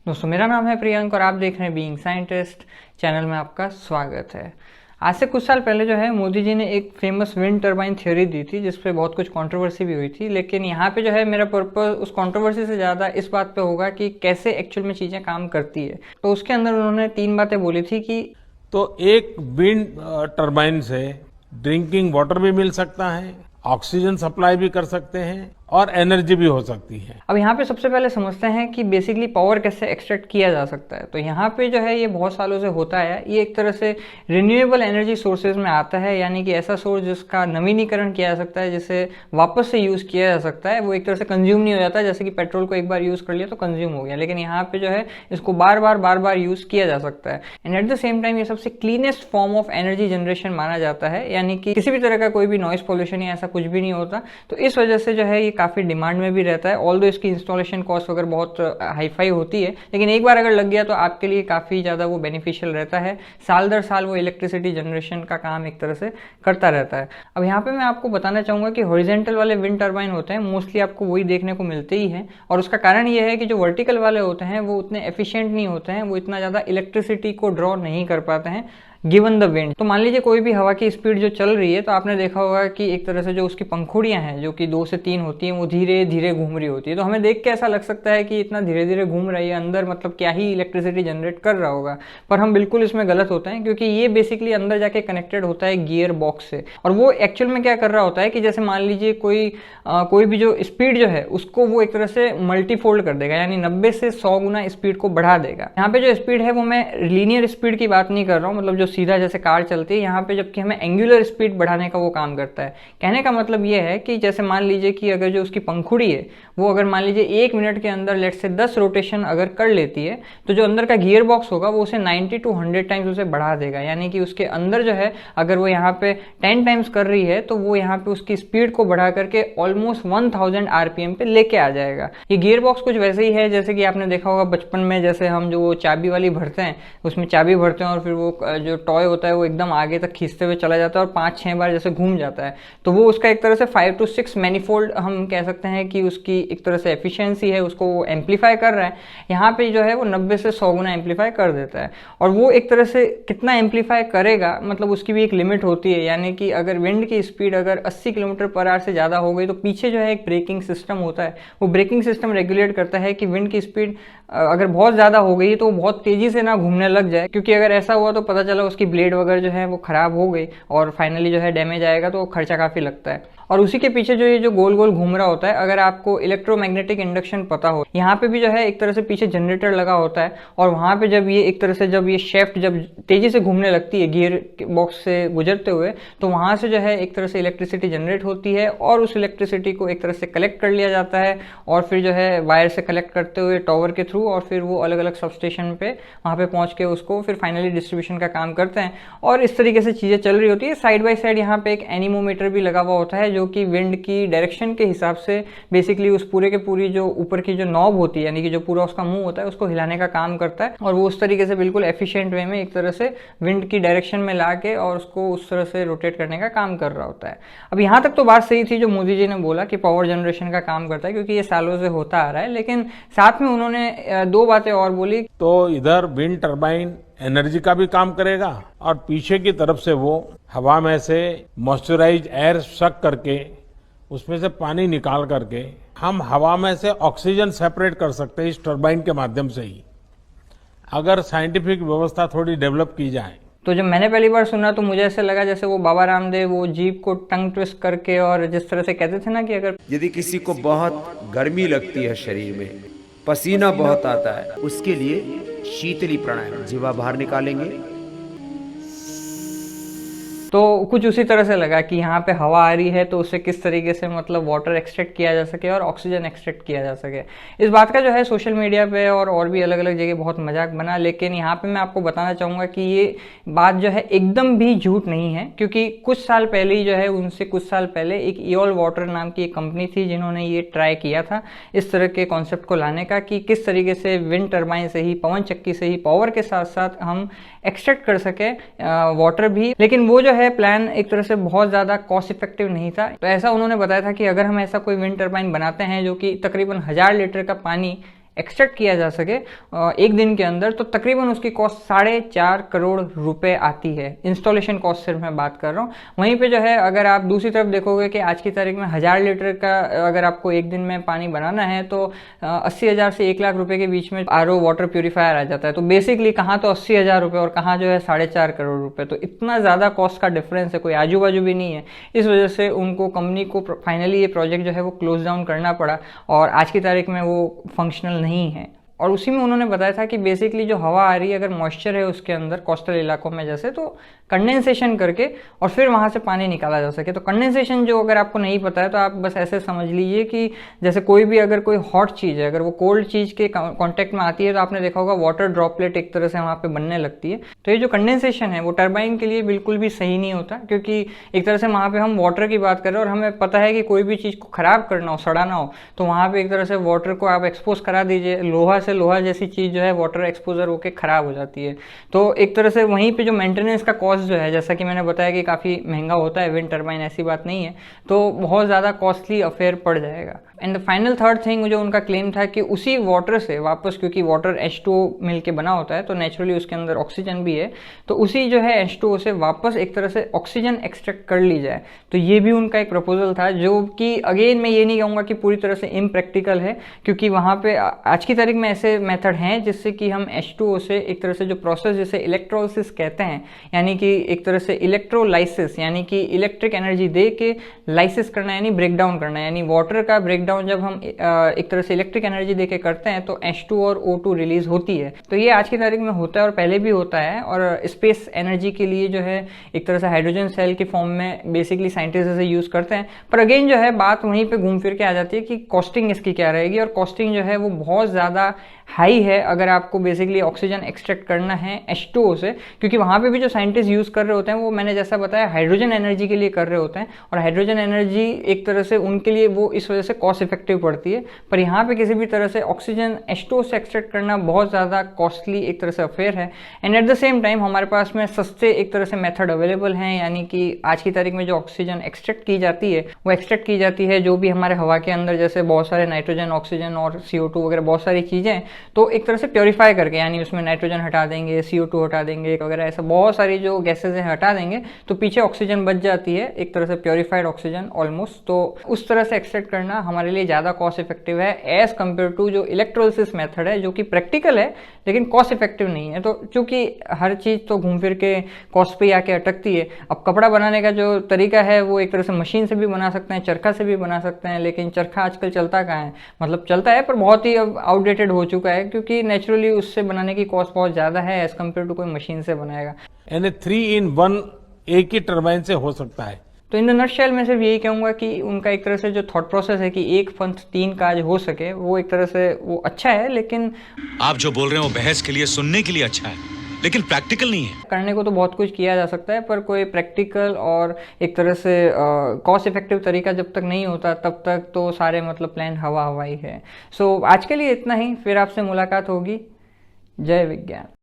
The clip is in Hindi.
दोस्तों, मेरा नाम है प्रियंक और आप देख रहे हैं बीइंग साइंटिस्ट चैनल में आपका स्वागत है। आज से कुछ साल पहले जो है मोदी जी ने एक फेमस विंड टर्बाइन थ्योरी दी थी, जिस पे बहुत कुछ कंट्रोवर्सी भी हुई थी। लेकिन यहाँ पे जो है मेरा पर्पस उस कंट्रोवर्सी से ज़्यादा इस बात पे होगा कि कैसे एक्चुअल में चीज़ें काम करती है। तो उसके अंदर उन्होंने 3 बातें बोली थी कि तो एक विंड टरबाइन से ड्रिंकिंग वाटर भी मिल सकता है, ऑक्सीजन सप्लाई भी कर सकते हैं और एनर्जी भी हो सकती है। अब यहाँ पे सबसे पहले समझते हैं कि बेसिकली पावर कैसे एक्सट्रैक्ट किया जा सकता है। तो यहाँ पे जो है ये बहुत सालों से होता है। ये एक तरह से रिन्यूएबल एनर्जी सोर्सेज में आता है, यानी कि ऐसा सोर्स जिसका नवीनीकरण किया जा सकता है, जिसे वापस से यूज़ किया जा सकता है। वो एक तरह से कंज्यूम नहीं हो जाता है, जैसे कि पेट्रोल को एक बार यूज़ कर लिया तो कंज्यूम हो गया। लेकिन यहाँ पे जो है इसको बार बार यूज़ किया जा सकता है। And at the same time ये सबसे cleanest form of energy generation माना जाता है, यानी कि किसी भी तरह का कोई भी नॉइस पोल्यूशन या ऐसा कुछ भी नहीं होता। तो इस वजह से जो है ये काफ़ी डिमांड में भी रहता है। ऑल्दो इसकी इंस्टॉलेशन कॉस्ट वगैरह बहुत हाईफाई होती है, लेकिन एक बार अगर लग गया तो आपके लिए काफ़ी ज़्यादा वो बेनिफिशियल रहता है। साल दर साल वो इलेक्ट्रिसिटी जनरेशन का काम एक तरह से करता रहता है। अब यहाँ पे मैं आपको बताना चाहूँगा कि हॉरिजेंटल वाले विंड टर्बाइन होते हैं, मोस्टली आपको वही देखने को मिलते ही हैं। और उसका कारण ये है कि जो वर्टिकल वाले होते हैं वो उतने एफिशिएंट नहीं होते हैं, वो इतना ज़्यादा इलेक्ट्रिसिटी को ड्रॉ नहीं कर पाते हैं गिवन द विंड। तो मान लीजिए कोई भी हवा की स्पीड जो चल रही है, तो आपने देखा होगा कि एक तरह से जो उसकी पंखुड़ियां हैं, जो कि 2 से 3 होती हैं, वो धीरे धीरे घूम रही होती है। तो हमें देख के ऐसा लग सकता है कि इतना धीरे धीरे घूम रही है, अंदर मतलब क्या ही इलेक्ट्रिसिटी जनरेट कर रहा होगा। पर हम बिल्कुल इसमें गलत होते हैं, क्योंकि ये बेसिकली अंदर जाके कनेक्टेड होता है गियर बॉक्स से। और वो एक्चुअल में क्या कर रहा होता है कि जैसे मान लीजिए कोई भी जो स्पीड जो है उसको वो एक तरह से मल्टीफोल्ड कर देगा, यानी 90 से 100 गुना स्पीड को बढ़ा देगा। यहाँ पे जो स्पीड है वो मैं लीनियर स्पीड की बात नहीं कर रहा हूँ, मतलब जो सीधा जैसे कार चलती है यहाँ पे, जबकि हमें एंगुलर स्पीड बढ़ाने का वो काम करता है। कहने का मतलब ये है कि जैसे मान लीजिए कि अगर जो उसकी पंखुड़ी है वो अगर मान लीजिए 1 मिनट के अंदर लेट से 10 रोटेशन अगर कर लेती है, तो जो अंदर का गियर बॉक्स होगा वो उसे 90 to 100 टाइम्स उसे बढ़ा देगा। यानी कि उसके अंदर जो है अगर वो यहाँ पे 10 टाइम्स कर रही है, तो वो यहाँ पे उसकी स्पीड को बढ़ा करके ऑलमोस्ट 1000 आरपीएम पे लेके आ जाएगा। ये गियर बॉक्स कुछ वैसे ही है जैसे कि आपने देखा होगा बचपन में, जैसे हम जो चाबी वाली भरते हैं, उसमें चाबी भरते हैं और फिर वो जो टॉय होता है वो एकदम आगे तक खींचते हुए चला जाता है और 5-6 बार जैसे घूम जाता है। तो वो उसका एक तरह से 5 to 6 मैनीफोल्ड हम कह सकते हैं कि उसकी एक तरह से एफिशिएंसी है, उसको वो एम्पलीफाई कर रहा है। यहाँ पे जो है वो 90 से 100 गुना एम्पलीफाई कर देता है। और वो एक तरह से कितना एम्पलीफाई करेगा, मतलब उसकी भी एक लिमिट होती है। यानी कि अगर विंड की स्पीड अगर 80 किलोमीटर पर आवर से ज़्यादा हो गई, तो पीछे जो है एक ब्रेकिंग सिस्टम होता है, वो ब्रेकिंग सिस्टम रेगुलेट करता है कि विंड की स्पीड अगर बहुत ज़्यादा हो गई तो वो बहुत तेज़ी से ना घूमने लग जाए, क्योंकि अगर ऐसा हुआ तो पता चला उसकी ब्लेड वगैरह जो है वो ख़राब हो गई और फाइनली जो है डैमेज आएगा, तो खर्चा काफ़ी लगता है। और उसी के पीछे जो ये जो गोल गोल घूम रहा होता है, अगर आपको इलेक्ट्रोमैग्नेटिक इंडक्शन पता हो, यहाँ पे भी जो है एक तरह से पीछे जनरेटर लगा होता है। और वहाँ पे जब ये एक तरह से जब ये शेफ्ट जब तेज़ी से घूमने लगती है गियर बॉक्स से गुजरते हुए, तो वहाँ से जो है एक तरह से इलेक्ट्रिसिटी जनरेट होती है और उस इलेक्ट्रिसिटी को एक तरह से कलेक्ट कर लिया जाता है और फिर जो है वायर से कलेक्ट करते हुए टॉवर के थ्रू, और फिर वो अलग अलग सब स्टेशन पे वहाँ पे पहुँच के उसको फिर फाइनली डिस्ट्रीब्यूशन का काम करते हैं। और इस तरीके से चीज़ें चल रही होती है। साइड बाई साइड यहाँ पे एक एनीमोमीटर भी लगा हुआ होता है, जो कि विंड की डायरेक्शन के हिसाब से बेसिकली उस पूरे के पूरी जो ऊपर की जो नॉब होती है, यानी कि जो पूरा उसका मुंह होता है, उसको हिलाने का काम करता है। और वो उस तरीके से बिल्कुल एफिशिएंट वे में एक तरह से विंड की डायरेक्शन में ला के और उसको उस तरह से रोटेट करने का काम कर रहा होता है। अब यहाँ तक तो बात सही थी जो मोदी जी ने बोला कि पावर जनरेशन का काम करता है, क्योंकि ये सालों से होता आ रहा है। लेकिन साथ में उन्होंने 2 बातें और बोली। तो इधर विंड टरबाइन एनर्जी का भी काम करेगा और पीछे की तरफ से वो हवा में से मॉइस्चराइज एयर सक करके उसमें से पानी निकाल करके हम हवा में से ऑक्सीजन सेपरेट कर सकते हैं इस टरबाइन के माध्यम से ही, अगर साइंटिफिक व्यवस्था थोड़ी डेवलप की जाए। तो जब मैंने पहली बार सुना तो मुझे ऐसे लगा जैसे वो बाबा रामदेव वो जीभ को टंग ट्विस्ट करके, और जिस तरह से कहते थे ना कि अगर यदि किसी को बहुत गर्मी लगती है, शरीर में पसीना बहुत आता है, उसके लिए शीतली प्राणायाम, जीवा बाहर निकालेंगे। तो कुछ उसी तरह से लगा कि यहाँ पे हवा आ रही है तो उससे किस तरीके से मतलब वाटर एक्सट्रैक्ट किया जा सके और ऑक्सीजन एक्सट्रैक्ट किया जा सके। इस बात का जो है सोशल मीडिया पे और भी अलग अलग जगह बहुत मजाक बना, लेकिन यहाँ पे मैं आपको बताना चाहूँगा कि ये बात जो है एकदम भी झूठ नहीं है। क्योंकि कुछ साल पहले ही जो है, उनसे कुछ साल पहले एक ईओल वाटर नाम की एक कंपनी थी जिन्होंने ये ट्राई किया था इस तरह के कॉन्सेप्ट को लाने का, कि किस तरीके से विंड टर्बाइन से ही, पवन चक्की से ही पावर के साथ साथ हम एक्सट्रैक्ट कर सके वाटर भी। लेकिन वो जो है प्लान एक तरह से बहुत ज़्यादा कॉस्ट इफेक्टिव नहीं था। तो ऐसा उन्होंने बताया था कि अगर हम ऐसा कोई विंड टर्बाइन बनाते हैं जो कि तकरीबन 1000 लीटर का पानी एक्सट्रैक्ट किया जा सके एक दिन के अंदर, तो तकरीबन उसकी कॉस्ट 4.5 करोड़ रुपए आती है। इंस्टॉलेशन कॉस्ट सिर्फ मैं बात कर रहा हूँ। वहीं पे जो है अगर आप दूसरी तरफ देखोगे कि आज की तारीख में 1000 लीटर का अगर आपको एक दिन में पानी बनाना है तो 80,000 से 1 लाख रुपए के बीच में आरओ वाटर प्यूरिफायर आ जाता है। तो बेसिकली कहाँ तो 80,000 रुपये और कहाँ जो है 4.5 करोड़ रुपए, तो इतना ज़्यादा कॉस्ट का डिफरेंस है, कोई आजू बाजू भी नहीं है। इस वजह से उनको कंपनी को फाइनली ये प्रोजेक्ट जो है वो क्लोज डाउन करना पड़ा और आज की तारीख में वो फंक्शनल नहीं है। और उसी में उन्होंने बताया था कि बेसिकली जो हवा आ रही है अगर मॉइस्चर है उसके अंदर कोस्टल इलाकों में जैसे, तो कंडेंसेशन करके और फिर वहाँ से पानी निकाला जा सके। तो कंडेंसेशन जो अगर आपको नहीं पता है तो आप बस ऐसे समझ लीजिए कि जैसे कोई भी अगर कोई हॉट चीज़ है अगर वो कोल्ड चीज़ के कांटेक्ट में आती है तो आपने देखा होगा वाटर ड्रॉपलेट एक तरह से वहाँ पे बनने लगती है। तो ये जो कंडेंसेशन है वो टरबाइन के लिए बिल्कुल भी सही नहीं होता, क्योंकि एक तरह से वहाँ पर हम वाटर की बात कर रहे हैं और हमें पता है कि कोई भी चीज़ को ख़राब करना हो, सड़ाना हो, तो वहाँ पर एक तरह से वाटर को आप एक्सपोज करा दीजिए। लोहा से लोहा जैसी चीज़ जो है वाटर एक्सपोजर होकर ख़राब हो जाती है। तो एक तरह से वहीं पे जो मेंटेनेंस का कॉस्ट जो है, जैसा कि मैंने बताया कि काफ़ी महंगा होता है विंड टरबाइन, ऐसी बात नहीं है, तो बहुत ज़्यादा कॉस्टली अफेयर पड़ जाएगा। And the final third thing जो उनका क्लेम था कि उसी वाटर से वापस, क्योंकि वाटर H2O मिल के बना होता है तो नेचुरली उसके अंदर ऑक्सीजन भी है, तो उसी जो है H2O से वापस एक तरह से ऑक्सीजन एक्सट्रैक्ट कर ली जाए। तो ये भी उनका एक प्रपोजल था, जो कि अगेन मैं ये नहीं कहूँगा कि पूरी तरह से इम्प्रैक्टिकल है, क्योंकि वहाँ पे आज की तारीख में ऐसे मेथड हैं जिससे कि हम H2O से एक तरह से जो प्रोसेस जिसे इलेक्ट्रोलिसिस कहते हैं, यानी कि एक तरह से इलेक्ट्रोलाइसिस, यानी कि इलेक्ट्रिक एनर्जी दे के लाइसिस करना, यानी ब्रेक डाउन करना, यानी वाटर का ब्रेक डाउन जब हम एक तरह से इलेक्ट्रिक एनर्जी देके करते हैं तो H2 और O2 रिलीज होती है। तो ये आज की तारीख में होता है और पहले भी होता है। और स्पेस एनर्जी के लिए जो है एक तरह से हाइड्रोजन सेल के फॉर्म में बेसिकली साइंटिस्ट इसे यूज करते हैं। पर अगेन जो है बात वहीं पे घूम फिर के आ जाती है कि कॉस्टिंग इसकी क्या रहेगी, और कॉस्टिंग जो है वो बहुत ज़्यादा हाई है अगर आपको बेसिकली ऑक्सीजन एक्सट्रैक्ट करना है H2O से, क्योंकि वहाँ पे भी जो साइंटिस्ट यूज़ कर रहे होते हैं वो मैंने जैसा बताया हाइड्रोजन एनर्जी के लिए कर रहे होते हैं, और हाइड्रोजन एनर्जी एक तरह से उनके लिए वो इस वजह से कॉस्ट इफेक्टिव पड़ती है। पर यहाँ पे किसी भी तरह से ऑक्सीजन H2O से एक्सट्रैक्ट करना बहुत ज़्यादा कॉस्टली एक तरह से अफेयर है। And at the same time हमारे पास में सस्ते एक तरह से मेथड अवेलेबल हैं, यानी कि आज की तारीख में जो ऑक्सीजन एक्सट्रैक्ट की जाती है वो एक्सट्रैक्ट की जाती है जो भी हमारे हवा के अंदर जैसे बहुत सारे नाइट्रोजन, ऑक्सीजन और CO2 वगैरह बहुत सारी चीज़ें, तो एक तरह से प्योरीफाई करके, यानी उसमें नाइट्रोजन हटा देंगे, CO2 हटा देंगे वगैरह, ऐसा बहुत सारी जो गैसेज हैं हटा देंगे तो पीछे ऑक्सीजन बच जाती है, एक तरह से प्योरीफाइड ऑक्सीजन ऑलमोस्ट। तो उस तरह से एक्सट्रैक्ट करना हमारे लिए ज़्यादा कॉस्ट इफेक्टिव है एज कम्पेयर टू जो इलेक्ट्रोलिसिस मेथड है, जो कि प्रैक्टिकल है लेकिन कॉस्ट इफेक्टिव नहीं है। तो चूंकि हर चीज़ तो घूम फिर के कॉस्ट पे आके अटकती है। अब कपड़ा बनाने का जो तरीका है वो एक तरह से मशीन से भी बना सकते हैं, चरखा से भी बना सकते हैं, लेकिन चरखा आजकल चलता कहाँ है, मतलब चलता है पर बहुत ही अब आउटडेटेड हो चुका है, क्योंकि नेचुरली उससे बनाने की कॉस्ट बहुत ज़्यादा है एज कम्पेयर टू कोई मशीन से बनाएगा। यानी 3 in 1 एक ही टरबाइन से हो सकता है। तो इन द नटशेल मैं सिर्फ यही कहूँगा कि उनका एक तरह से जो थॉट प्रोसेस है कि एक पंथ 3 काज हो सके, वो एक तरह से वो अच्छा है, लेकिन आप जो बोल रहे हो बहस के लिए, सुनने के लिए अच्छा है, लेकिन प्रैक्टिकल नहीं है। करने को तो बहुत कुछ किया जा सकता है पर कोई प्रैक्टिकल और एक तरह से कॉस्ट इफेक्टिव तरीका जब तक नहीं होता तब तक तो सारे मतलब प्लान हवा हवाई है। सो आज के लिए इतना ही, फिर आपसे मुलाकात होगी। जय विज्ञान।